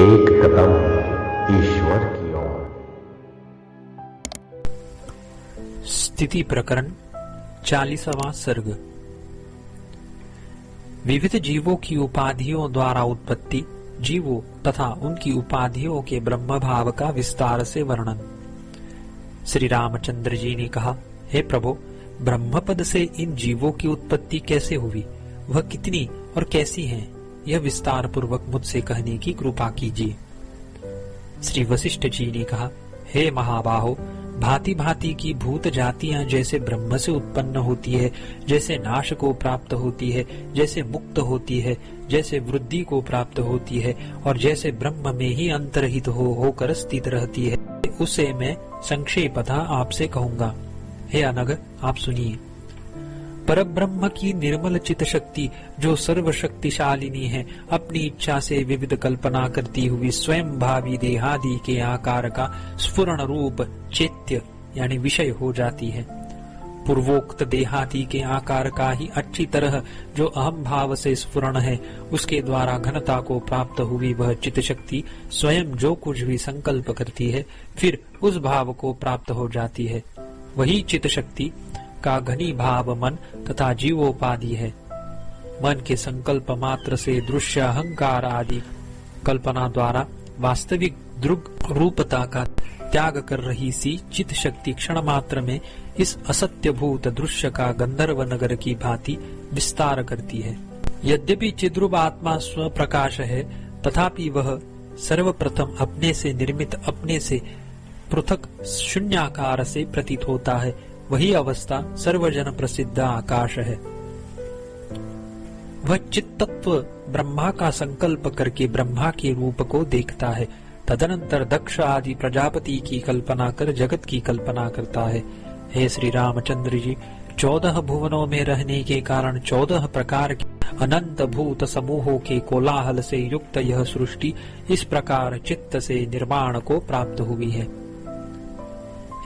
एक कदम ईश्वर की ओर। स्थिति प्रकरण 40वां सर्ग। विविध जीवों की उपाधियों द्वारा उत्पत्ति, जीवों तथा उनकी उपाधियों के ब्रह्म भाव का विस्तार से वर्णन। श्री रामचंद्र जी ने कहा, हे प्रभु, ब्रह्मपद से इन जीवों की उत्पत्ति कैसे हुई, वह कितनी और कैसी हैं, यह विस्तार पूर्वक मुझसे कहने की कृपा कीजिए। श्री वशिष्ठ जी ने कहा, हे महाबाहो, भांति भांति की भूत जातियां जैसे ब्रह्म से उत्पन्न होती है, जैसे नाश को प्राप्त होती है, जैसे मुक्त होती है, जैसे वृद्धि को प्राप्त होती है और जैसे ब्रह्म में ही अंतर्हित होकर स्थित रहती है, उसे मैं संक्षेपतः आपसे कहूंगा। हे अनग, आप सुनिए। परब्रह्म की निर्मल चित शक्ति जो सर्वशक्तिशालिनी है, अपनी इच्छा से विविध कल्पना करती हुई स्वयं भावी देहादि के आकार का स्फुरण रूप चैत्य यानी विषय हो जाती है। पूर्वोक्त देहादि के आकार का ही अच्छी तरह जो अहम भाव से स्फुरण है, उसके द्वारा घनता को प्राप्त हुई वह चित शक्ति स्वयं जो कुछ भी संकल्प करती है, फिर उस भाव को प्राप्त हो जाती है। वही चित शक्ति का घनी भाव मन तथा जीवोपाधि है। मन के संकल्प मात्र से दृश्य अहंकार आदि कल्पना द्वारा वास्तविक दृग रूपता का त्याग कर रही सी चित शक्ति क्षण मात्र में इस असत्यभूत दृश्य का गंधर्व नगर की भांति विस्तार करती है। यद्यपि चिद्रूप आत्मा स्वप्रकाश है, तथापि वह सर्वप्रथम अपने से निर्मित, अपने से पृथक शून्याकार से प्रतीत होता है। वही अवस्था सर्वजन प्रसिद्ध आकाश है। वह चित्तत्व ब्रह्मा का संकल्प करके ब्रह्मा के रूप को देखता है। तदनंतर दक्ष आदि प्रजापति की कल्पना कर जगत की कल्पना करता है। हे श्री रामचंद्र जी, 14 भुवनों में रहने के कारण 14 प्रकार के अनंत भूत समूहों के कोलाहल से युक्त यह सृष्टि इस प्रकार चित्त से निर्माण को प्राप्त हुई है।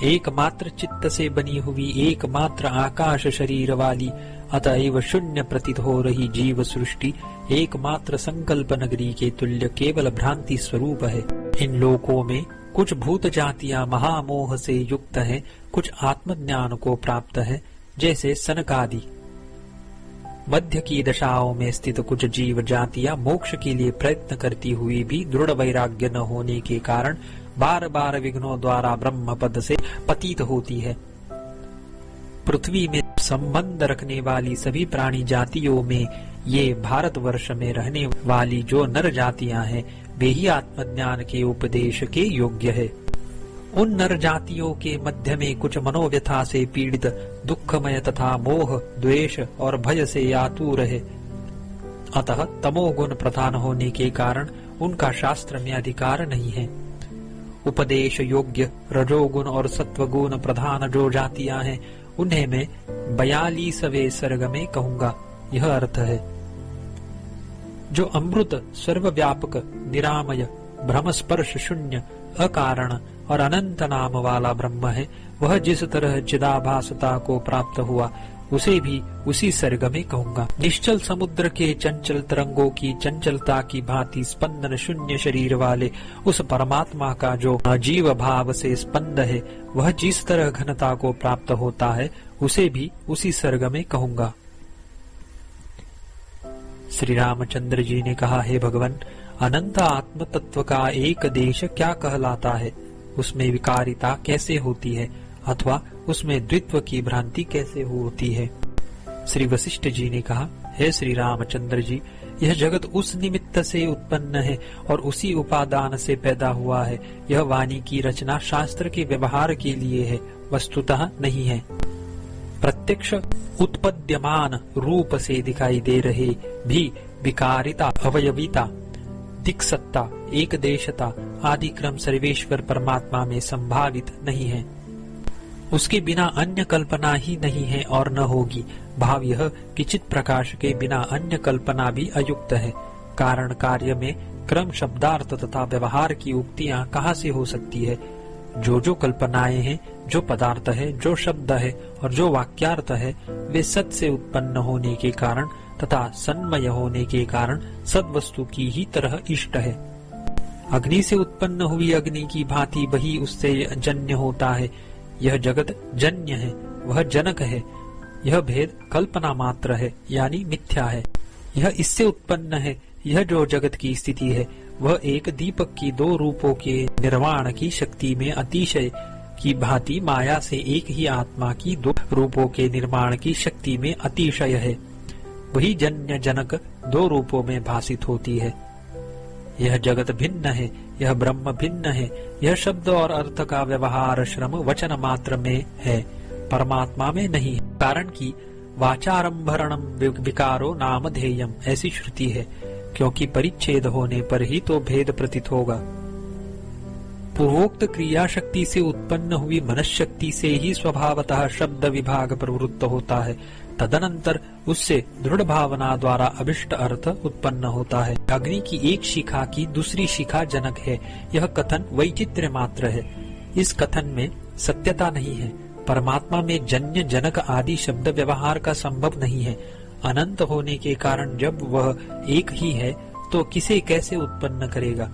एकमात्र चित्त से बनी हुई एकमात्र आकाश शरीर वाली, अतएव शून्य प्रतीत हो रही जीव सृष्टि एकमात्र संकल्प नगरी के तुल्य केवल भ्रांति स्वरूप है। इन लोकों में कुछ भूत जातियां महामोह से युक्त हैं, कुछ आत्मज्ञान को प्राप्त है, जैसे सनकादि। मध्य की दशाओं में स्थित कुछ जीव जातियां मोक्ष के लिए प्रयत्न करती हुई भी दृढ़ वैराग्य न होने के कारण बार बार विघ्नों द्वारा ब्रह्म पद से पतित होती है। पृथ्वी में संबंध रखने वाली सभी प्राणी जातियों में ये भारतवर्ष में रहने वाली जो नर जातियां हैं, वे ही आत्मज्ञान के उपदेश के योग्य है। उन नर जातियों के मध्य में कुछ मनोव्यथा से पीड़ित, दुखमय तथा मोह, द्वेष और भय से आतुर है। अतः तमोगुण प्रधान होने के कारण उनका शास्त्र में अधिकार नहीं है। उपदेश योग्य रजोगुण और सत्वगुण प्रधान जो जातियां हैं, उन्हें मैं 42वें सर्ग में कहूंगा। यह अर्थ है, जो अमृत, सर्वव्यापक, निरामय, भ्रमस्पर्श शून्य, अकारण और अनंत नाम वाला ब्रह्म है, वह जिस तरह चिदाभासता को प्राप्त हुआ, उसे भी उसी सर्ग में कहूंगा। निश्चल समुद्र के चंचल तरंगों की चंचलता की भांति स्पंदन शून्य शरीर वाले उस परमात्मा का जो जीव भाव से स्पंद है, वह जिस तरह घनता को प्राप्त होता है, उसे भी उसी सर्ग में कहूंगा। श्री रामचंद्र जी ने कहा, हे भगवान, अनंत आत्म तत्व का एक देश क्या कहलाता है, उसमें विकारिता कैसे होती है, अथवा उसमें द्वित्व की भ्रांति कैसे होती है। श्री वशिष्ठ जी ने कहा, हे श्री रामचंद्र जी, यह जगत उस निमित्त से उत्पन्न है और उसी उपादान से पैदा हुआ है। यह वाणी की रचना शास्त्र के व्यवहार के लिए है, वस्तुतः नहीं है। प्रत्यक्ष उत्पद्यमान रूप से दिखाई दे रहे भी विकारिता, अवयविता, दिक्सत्ता, एक देशता आदि क्रम सर्वेश्वर परमात्मा में संभावित नहीं है। उसके बिना अन्य कल्पना ही नहीं है और न होगी। भाव यह कि चित प्रकाश के बिना अन्य कल्पना भी अयुक्त है। कारण कार्य में क्रम, शब्दार्थ तथा व्यवहार की उक्तियां कहाँ से हो सकती है। जो कल्पनाएं हैं, जो पदार्थ है, जो शब्द है और जो वाक्यार्थ है, वे सत से उत्पन्न होने के कारण तथा सन्मय होने के कारण सद्वस्तु की ही तरह इष्ट है। अग्नि से उत्पन्न हुई अग्नि की भांति वही उससे जन्य होता है। यह जगत जन्य है, वह जनक है। यह भेद कल्पना मात्र है, यानी मिथ्या है। यह इससे उत्पन्न है। यह जो जगत की स्थिति है वह एक दीपक की दो रूपों के निर्वाण की शक्ति में अतिशय की भांति माया से एक ही आत्मा की दो रूपों के निर्माण की शक्ति में अतिशय है। वही जन्य जनक दो रूपों में भासित होती है। यह जगत भिन्न है, यह ब्रह्म भिन्न है। यह शब्द और अर्थ का व्यवहार श्रम वचन मात्र में है, परमात्मा में नहीं है। कारण कि वाचारंभरणम विकारो नामधेयम, ऐसी श्रुति है, क्योंकि परिच्छेद होने पर ही तो भेद प्रतीत होगा। पूर्वोक्त क्रिया शक्ति से उत्पन्न हुई मनश्शक्ति से ही स्वभावतः शब्द विभाग प्रवृत्त होता है। तदनंतर उससे दृढ़ भावना द्वारा अभिष्ट अर्थ उत्पन्न होता है। अग्नि की एक शिखा की दूसरी शिखा जनक है, यह कथन वैचित्र्य मात्र है। इस कथन में सत्यता नहीं है। परमात्मा में जन्य जनक आदि शब्द व्यवहार का संभव नहीं है। अनंत होने के कारण जब वह एक ही है तो किसे कैसे उत्पन्न करेगा।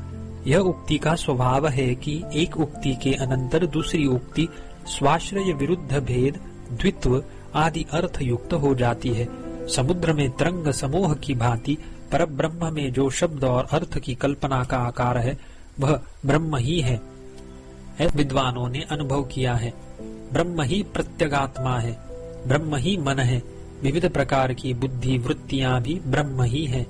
यह उक्ति का स्वभाव है कि एक उक्ति के अनंतर दूसरी उक्ति स्वाश्रय विरुद्ध भेद द्वित्व आदि अर्थ युक्त हो जाती है। समुद्र में तरंग समूह की भांति परब्रह्म में जो शब्द और अर्थ की कल्पना का आकार है वह ब्रह्म ही है। विद्वानों ने अनुभव किया है। ब्रह्म ही प्रत्यगात्मा है, ब्रह्म ही मन है। विविध प्रकार की बुद्धि वृत्तियां भी ब्रह्म ही है।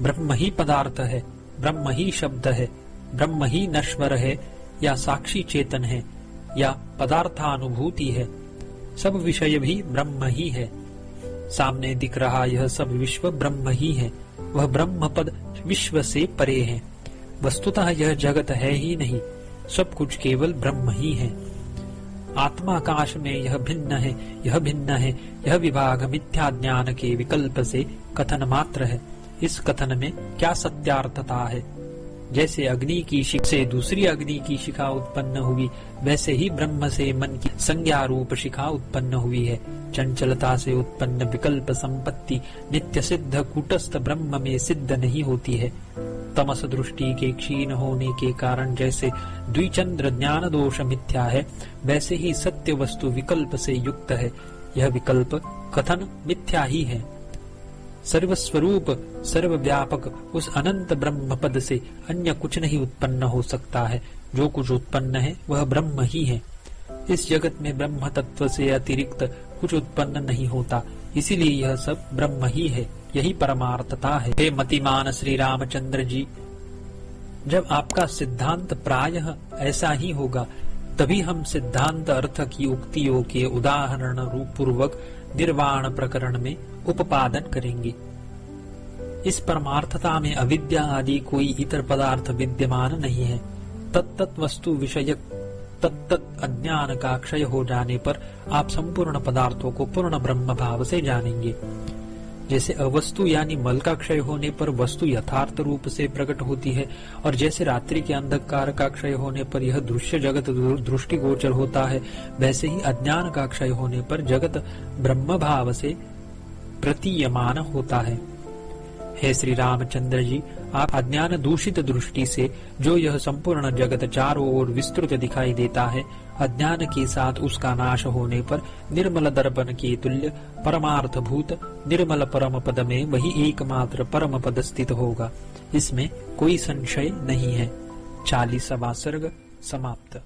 ब्रह्म ही पदार्थ है, ब्रह्म ही शब्द है, ब्रह्म ही नश्वर है या साक्षी चेतन है या पदार्थानुभूति है। सब विषय भी ब्रह्म ही है। सामने दिख रहा यह सब विश्व ब्रह्म ही है। वह ब्रह्म पद विश्व से परे है। वस्तुतः यह जगत है ही नहीं, सब कुछ केवल ब्रह्म ही है। आत्माकाश में यह भिन्न है, यह भिन्न है, यह विभाग मिथ्या ज्ञान के विकल्प से कथन मात्र है। इस कथन में क्या सत्यार्थता है। जैसे अग्नि की शिखा से दूसरी अग्नि की शिखा उत्पन्न हुई, वैसे ही ब्रह्म से मन की संज्ञा रूप शिखा उत्पन्न हुई है। चंचलता से उत्पन्न विकल्प संपत्ति नित्य सिद्ध कूटस्थ ब्रह्म में सिद्ध नहीं होती है। तमस दृष्टि के क्षीण होने के कारण जैसे द्विचंद्र ज्ञान दोष मिथ्या है, वैसे ही सत्य वस्तु विकल्प से युक्त है। यह विकल्प कथन मिथ्या ही है। सर्वस्वरूप सर्वव्यापक उस अनंत ब्रह्म पद से अन्य कुछ नहीं उत्पन्न हो सकता है। जो कुछ उत्पन्न है वह ब्रह्म ही है। इस जगत में ब्रह्म तत्व से अतिरिक्त कुछ उत्पन्न नहीं होता, इसीलिए यह सब ब्रह्म ही है। यही परमार्थता है। हे मतिमान श्री रामचंद्र जी, जब आपका सिद्धांत प्रायः ऐसा ही होगा, तभी हम सिद्धांत अर्थ की उक्तियों के उदाहरण रूप पूर्वक निर्वाण प्रकरण में उपादन करेंगे। इस परमार्थता में अविद्या आदि कोई इतर पदार्थ विद्यमान नहीं है। तत्त वस्तु विषयक तत्त अज्ञान का क्षय हो जाने पर आप संपूर्ण पदार्थों को पूर्ण ब्रह्म भाव से जानेंगे। जैसे अवस्तु यानी मल का क्षय होने पर वस्तु यथार्थ रूप से प्रकट होती है, और जैसे रात्रि के अंधकार का क्षय होने पर यह दृश्य जगत दृष्टिगोचर होता है, वैसे ही अज्ञान का क्षय होने पर जगत ब्रह्म भाव से प्रतीयमान होता है। हे श्री रामचंद्र जी, आप अज्ञान दूषित दृष्टि से जो यह संपूर्ण जगत चारों ओर विस्तृत दिखाई देता है, अज्ञान के साथ उसका नाश होने पर निर्मल दर्पण के तुल्य परमार्थ भूत निर्मल परम पद में वही एकमात्र परम पद स्थित होगा। इसमें कोई संशय नहीं है। 40वां सर्ग समाप्त।